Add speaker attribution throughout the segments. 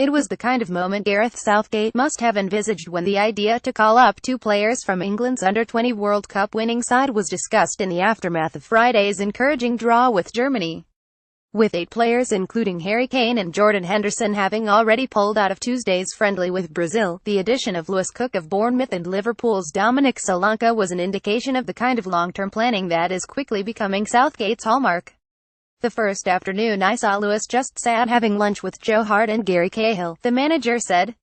Speaker 1: It was the kind of moment Gareth Southgate must have envisaged when the idea to call up two players from England's under-20 World Cup winning side was discussed in the aftermath of Friday's encouraging draw with Germany. With 8 players including Harry Kane and Jordan Henderson having already pulled out of Tuesday's friendly with Brazil, the addition of Lewis Cook of Bournemouth and Liverpool's Dominic Solanke was an indication of the kind of long-term planning that is quickly becoming Southgate's hallmark. The first afternoon I saw Lewis just sat having lunch with Joe Hart and Gary Cahill, the manager said.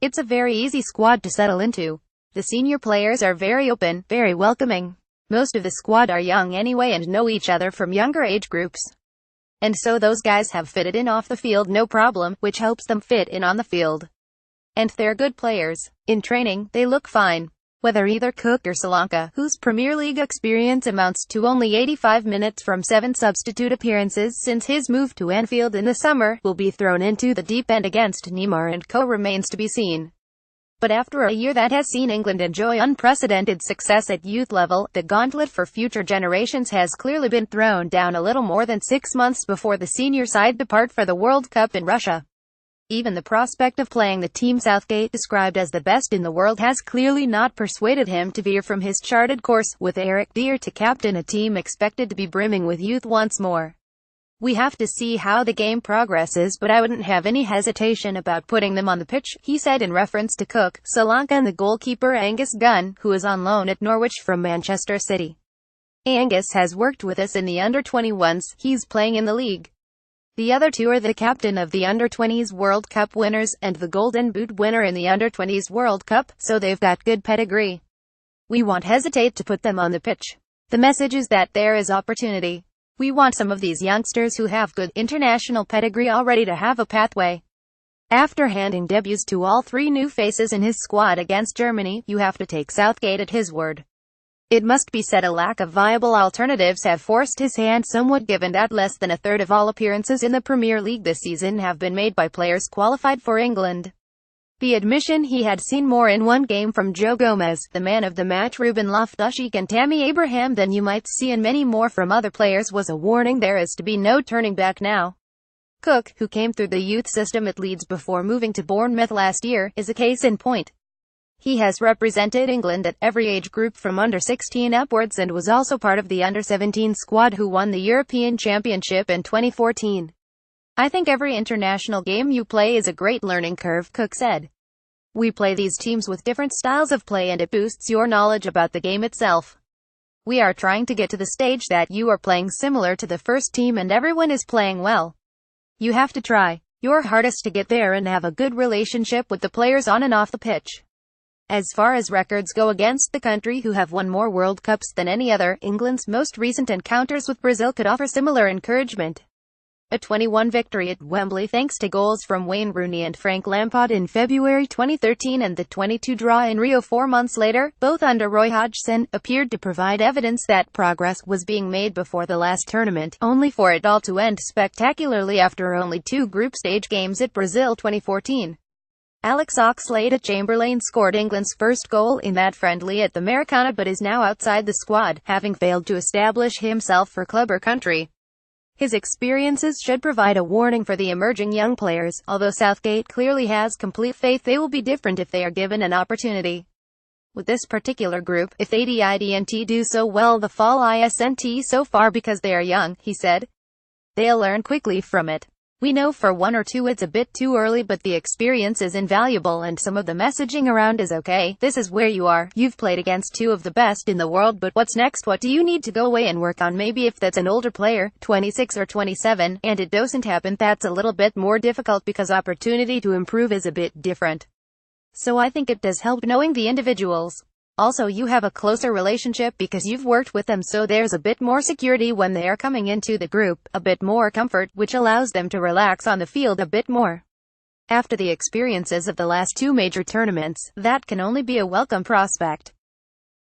Speaker 1: It's a very easy squad to settle into. The senior players are very open, very welcoming. Most of the squad are young anyway and know each other from younger age groups. And so those guys have fitted in off the field no problem, which helps them fit in on the field. And they're good players. In training, they look fine. Whether either Cook or Solanke, whose Premier League experience amounts to only 85 minutes from 7 substitute appearances since his move to Anfield in the summer, will be thrown into the deep end against Neymar and co remains to be seen. But after a year that has seen England enjoy unprecedented success at youth level, the gauntlet for future generations has clearly been thrown down a little more than 6 months before the senior side depart for the World Cup in Russia. Even the prospect of playing the team Southgate described as the best in the world has clearly not persuaded him to veer from his charted course, with Eric Dier to captain a team expected to be brimming with youth once more. We have to see how the game progresses, but I wouldn't have any hesitation about putting them on the pitch, he said in reference to Cook, Solanke and the goalkeeper Angus Gunn, who is on loan at Norwich from Manchester City. Angus has worked with us in the under-21s, he's playing in the league. The other two are the captain of the under-20s World Cup winners, and the Golden Boot winner in the under-20s World Cup, so they've got good pedigree. We won't hesitate to put them on the pitch. The message is that there is opportunity. We want some of these youngsters who have good international pedigree already to have a pathway. After handing debuts to all 3 new faces in his squad against Germany, you have to take Southgate at his word. It must be said a lack of viable alternatives have forced his hand somewhat, given that less than a third of all appearances in the Premier League this season have been made by players qualified for England. The admission he had seen more in one game from Joe Gomez, the man of the match, Ruben Loftus-Cheek and Tammy Abraham than you might see in many more from other players was a warning there is to be no turning back now. Cook, who came through the youth system at Leeds before moving to Bournemouth last year, is a case in point. He has represented England at every age group from under-16 upwards and was also part of the under-17 squad who won the European Championship in 2014. I think every international game you play is a great learning curve, Cook said. We play these teams with different styles of play and it boosts your knowledge about the game itself. We are trying to get to the stage that you are playing similar to the first team and everyone is playing well. You have to try your hardest to get there and have a good relationship with the players on and off the pitch. As far as records go against the country who have won more World Cups than any other, England's most recent encounters with Brazil could offer similar encouragement. A 21 victory at Wembley thanks to goals from Wayne Rooney and Frank Lampard in February 2013 and the 22 draw in Rio 4 months later, both under Roy Hodgson, appeared to provide evidence that progress was being made before the last tournament, only for it all to end spectacularly after only 2 group stage games at Brazil 2014. Alex Oxlade-Chamberlain scored England's first goal in that friendly at the Maracana but is now outside the squad, having failed to establish himself for club or country. His experiences should provide a warning for the emerging young players, although Southgate clearly has complete faith they will be different if they are given an opportunity. With this particular group, if they didn't do so well the fall isn't so far because they are young, he said. They'll learn quickly from it. We know for 1 or 2 it's a bit too early, but the experience is invaluable and some of the messaging around is okay. This is where you are. You've played against 2 of the best in the world, but what's next? What do you need to go away and work on? Maybe if that's an older player, 26 or 27, and it doesn't happen, that's a little bit more difficult because opportunity to improve is a bit different. So I think it does help knowing the individuals. Also, you have a closer relationship because you've worked with them, so there's a bit more security when they are coming into the group, a bit more comfort, which allows them to relax on the field a bit more. After the experiences of the last 2 major tournaments, that can only be a welcome prospect.